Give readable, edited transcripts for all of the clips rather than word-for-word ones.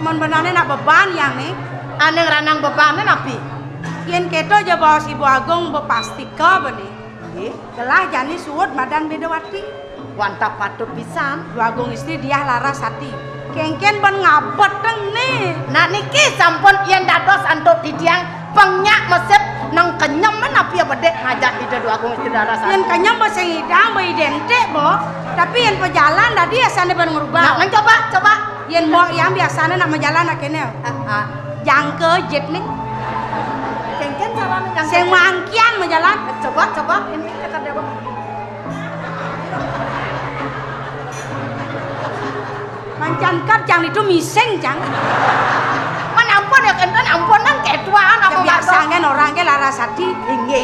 mon benane nak beban yang nih. Aneng ranang bebane napi. Yen keto aja bawa si Bu Agung bepastika bani. Gelah jani suwut madan Bedawati. Wantap patut pisan. Bu Agung istri dia Larasati. Kengken ban ngabet deng nih. Nah niki sampun yen dados antuk didiang penyak mesep nang kenyem napi ya bedek ngajak ide Du Agung istri Larasati. Yen kenyem basa ngidang identik bo. Tapi yen pejalan tadi asane ban ngurubah. Nah nang coba. Yen mau yang biasanya nak menjalan nak kene. Jangke jet nih. Kengken carane yang Sing mangkian menjalan. Coba ini kata dewa. Mancan jang itu mising jang. Ampun ya kenten ampun nang ketuaan apa biasanya orang ke Larasati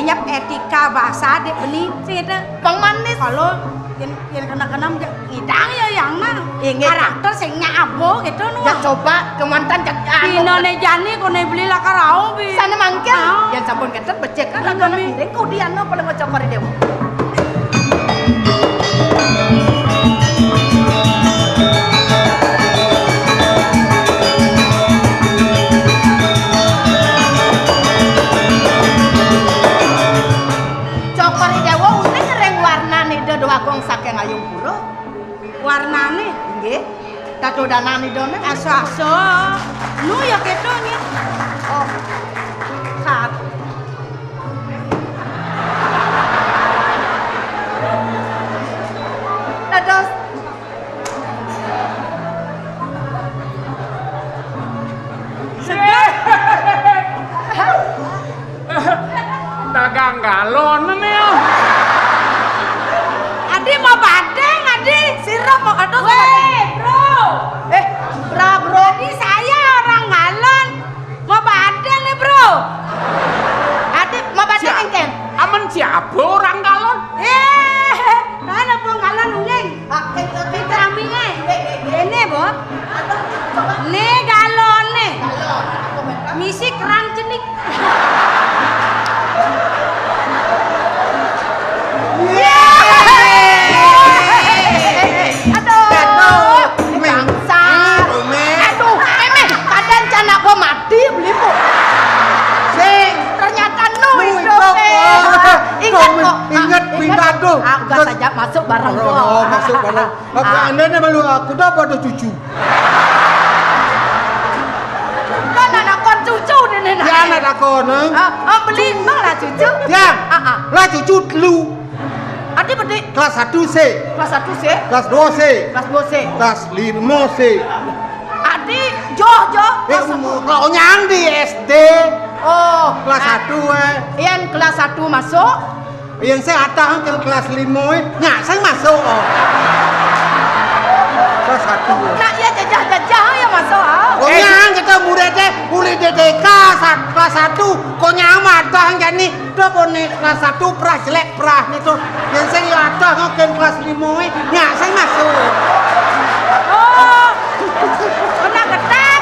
nyap etika bahasa dek benih sih itu pengmanis kalau yang kena ngidang ya yang mana karakter sing nyabo gitu nu ya coba kemantan Pino ne jani kone beli lah karau bi sana mangkel yang sampun ketet becek kan ada piring kau dia no paling ngocok kari dewa Agung saking ayung pura warnane nggih dadodanane done aso-aso nu ya keto nya oh kat dados dagang galon nih Adi mau badeng, Adi. Sirup mau aduh. Weh, bro. Bro. Adi saya orang galon. Mau badeng nih, bro. Adi mau badeng engken. Aman siapa orang galon? Mana pun galon ungeng. Kita ambilnya. Ini, Bo. Nih galon nih. Misi keran cenik. Ingat pindah tuh. Enggak saja masuk bareng tuh. Oh, masuk bareng. Anda ini malu aku dapat ada cucu. Kan anak kon cucu ini. Ya anak aku neng. Beli mang lah cucu. Ya. Lah cucu lu. Adi bedi Kelas 1 C. kelas 1 C, Kelas 2 C. kelas 2 C. Kelas 5 C. Adi joh. Kalau nyang di SD. Oh, Kelas 1 Yang kelas 1 masuk. Yang saya atah ke kelas 5 nggak saya masuk oh. Kelas 1 Nah iya jajah ya masuk oh nyang kita mulai DDK kelas 1 kok nyang matah jadi udah bonek kelas 1 perah jelek perah itu yang saya atah ke kelas 5 nggak saya masuk Oh. Kena ketak.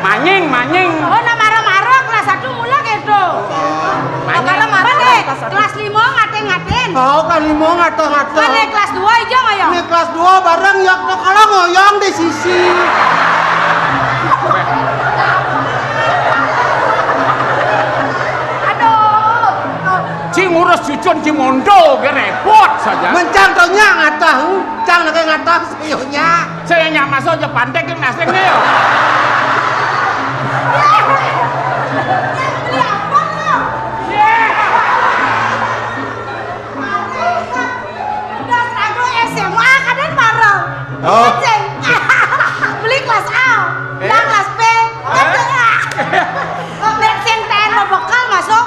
Manying. Oh, na marah-marah kelas 1 mula gitu. Marah-marah deh. Kelas 5 ngaten-ngaten. oh kelas 5 ngata-ngata Mana kelas 2 aja ngoyong? ini kelas 2 bareng ya kalau ngoyong di sisi Aduh. Cing ngurus cucun Cimondo ke repot saja. mencang tuh nyang atah cang nak ngatah sayonya Saya nyak masuk aja pandek ke naseng nih. Beli apa lo? Udah seragu SMA kadang bareng. Oh. Ceng. Beli kelas A, dan kelas B. Lihat sing ten mau bekal masuk.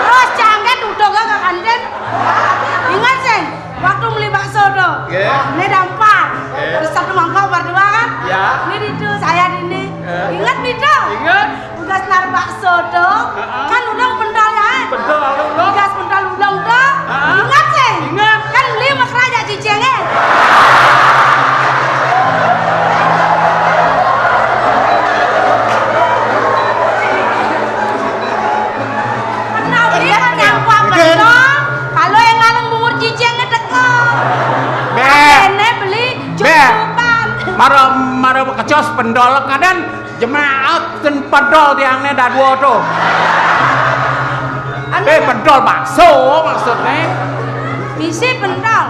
Terus canggih udah gak ke kantin. Ingat sing, waktu beli bakso tuh. Ini dampak. Terus satu mangkok berdua kan? Ya. Ini itu saya ini. Ingat itu? Ingat. Tugas nar bakso tuh. Kan udah pendal ya. Betul. Tugas pendal ulang tuh. Ingat sih? Ingat. Kan beli makanya cicengnya. Kenapa dia kan nyampa betul? Kalau yang ngaleng bumur cicengnya dekat. Ini beli cukupan. Mara ada kecos pendol kaden jemaat ten pendol tiangnya dah dua tuh. Pendol bakso maksudnya. Misi pendol.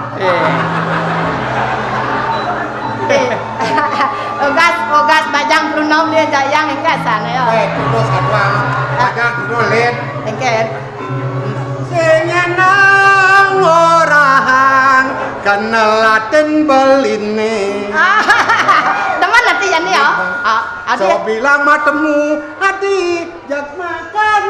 Ogas bajang Bruno dia jayang engke sana ya. Terus apa? Bajang terus lihat. Engke. Senyenang orang kenalaten beline. Teman nanti ya nih ya. So bilang matemu hati jak makan.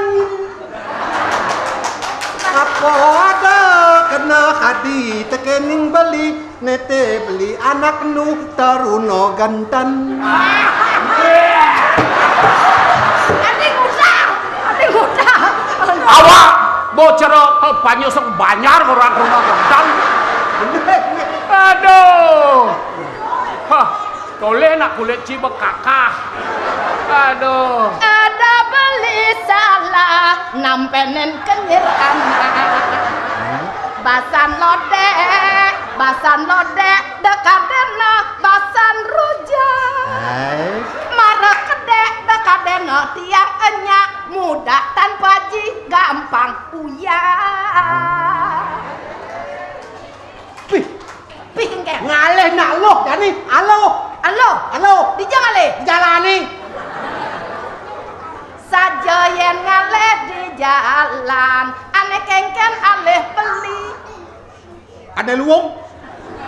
Apa ada kena hadi tekening beli nete beli anak nu taruno gantan. Adi muda. Awak bocor banyak sok banyak orang rumah gendang. Aduh. Hah, toleh nak kulit cibek kakak. Aduh. Ada beli salah nampenen kenyir anak. Basan lodek dekadena basan rujak. Marah kedek dekadena tiang enyak mudah tanpa ji gampang uyah. Pih engke. Ngalih nak loh jani. Halo. Dijang ale. Jalani. Saja yang ngalih di jalan, ane kengken alih beli. Ada luung?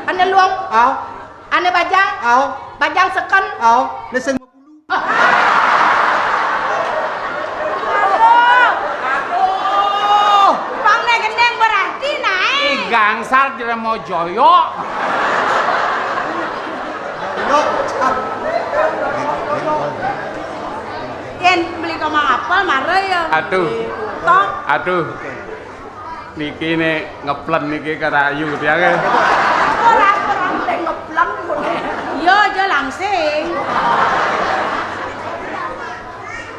Ane luang, Au. ane bajang, Au. bajang seken. Au. Neseng 50. Bang nek gendeng berarti naik. Gangsal jadi mau joyok. Yen beli komang apel marah ya. Tok. Aduh. Niki nih ngeplen niki karayu dia ke. Orang teh ngeplang boleh. Yo aja langsing.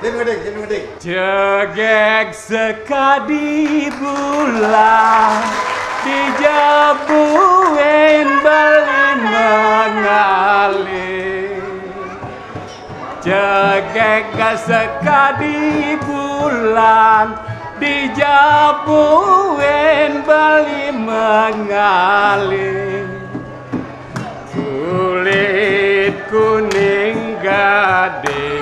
Ngeding. Jegek sekadi bulan dijabuin balin mengalir. Jegek sekadi bulan dijabuin bali mengalir. Kulit kuning gade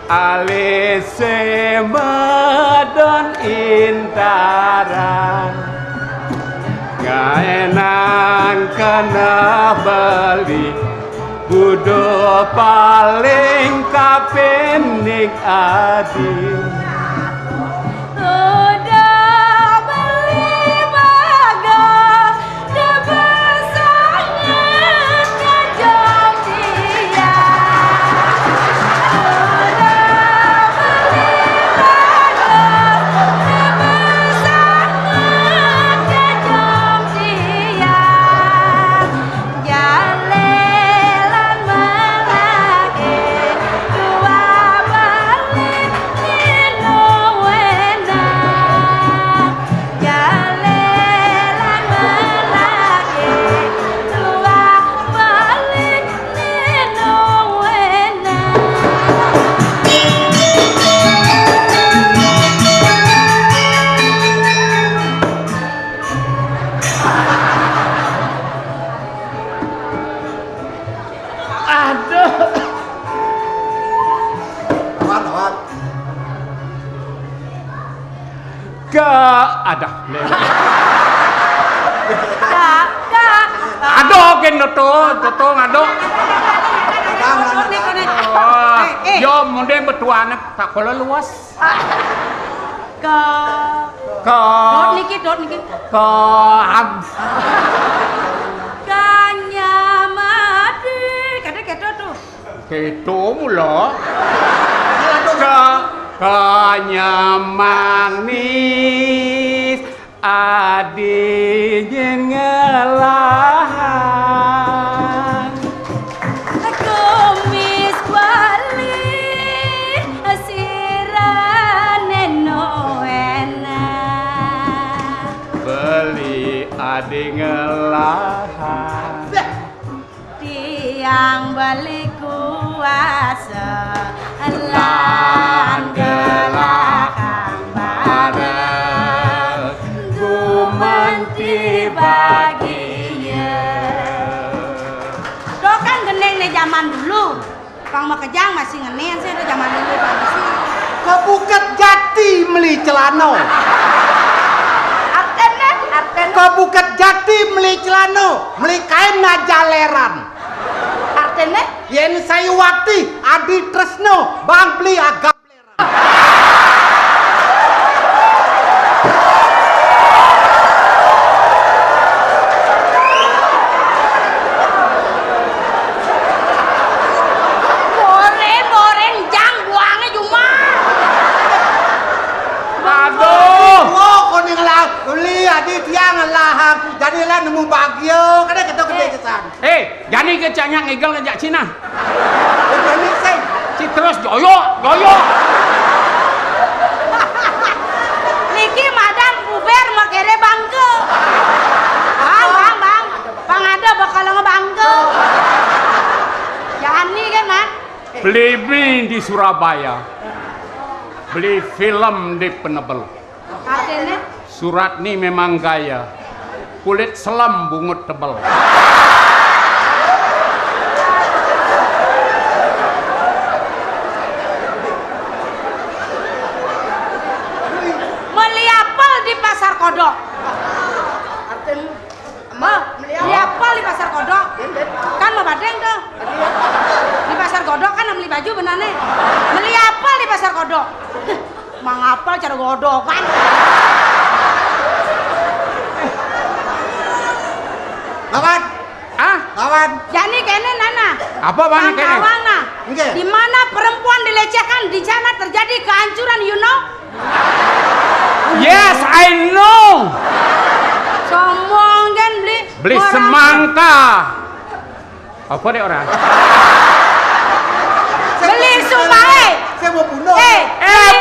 alise madon intaran gaenang kena bali budo paling kapenik adi. Udah beli bagang debesangan kejam dia. Udah beli bagang debesangan kejam dia. Jalelan melagi dua balik nino wena. Jalelan melagi dua balik nino wena. Aduh. Lawan. Ada. Kak. Aduh gen toto ngado. Yo mundeng betuane tak kola luas. Dot niki. Am. Kanyamadi. Kadang keto tuh. Keto mula. Kanyamanis adinya ngelahan. Kumis balik sirane no enak. Beli adi ngelahan. Tiang baliku selan gelakang bareng gumanti baginya. Do kan geneng nih zaman dulu. Kang Makejang masih ngenen sih do zaman dulu bagus sih. Ke Bukit Jati beli celana. Ke Bukit Jati beli celana, beli kain najaleran. Artinya? Yen Sayuwati, Adi Tresno, bang beli agak leran. Boren jang buangnya cuma. Aduh. Oh, kuning lah, beli Adi tiang lah, jadilah nemu bagio, kada kita gede kesan. Jani kecaknya ngigel ngejak Cina. Ini sih. Terus joyo. Niki madan puber makere bangke. Bang ada bakal ngebangke. Yani kan, Man? Beli di Surabaya. Beli film di Penebel. Artinya? Surat ini memang gaya. Kulit selam bungut tebel. Beli apel di pasar kodok. Beli apel di pasar kodok. Kan mau badeng tuh. Di pasar kodok kan beli baju bener nih. Beli apel di pasar kodok. Mang apel cara godok kan. Kawan, kawan. Jadi kene nana. Apa bang kene? Kawana. Nggih. Di mana perempuan dilecehkan, di sana terjadi kehancuran, you know? Yes, I know. Somong kan Beli semangka. Apa deh orang? Beli sumae. Saya mau bunuh.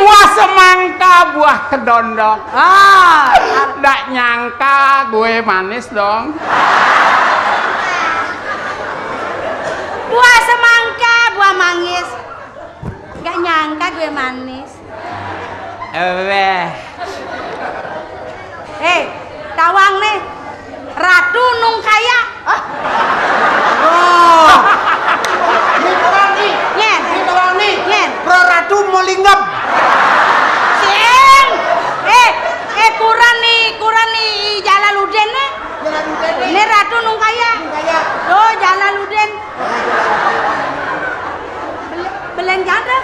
Buah semangka, buah kedondong. Ah, Nggak nyangka gue manis dong. buah semangka, buah manggis. Gak nyangka gue manis. Tawang nih. Ratu nung kaya. Oh. Ini kawan nih. Nyen. Ini kawan nih. Nyen. Pro Ratu Molingap. Sing. Kurang nih Jalaluddin nih. Jalan udah nih. Ini Ratu nung kaya. Kayak Oh, Jalaluddin. Belen janda.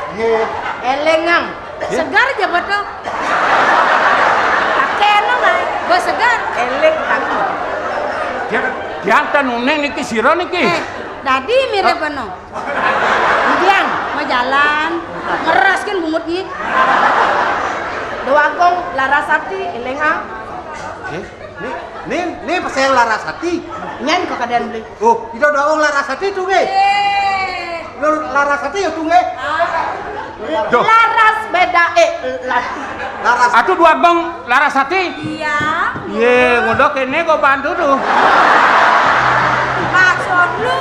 Elengang. Segar aja betul. Pakai no nggak? Gue segar. Eleng kaki. Dia nuneng niki sira niki. Tadi mirip no. Kemudian Mau jalan, ngeras kan bungutnya. Doagong Larasati elengang. Nih pasal Larasati. Nyen kok kadan beli. Oh, itu doang Larasati tuh nge. Larasati ya tuh nge. Duh. Laras beda lati. Larasati. Atuh dua bang Larasati. Iya. Ye, ngudok ini kok bantu tuh. Maksud lu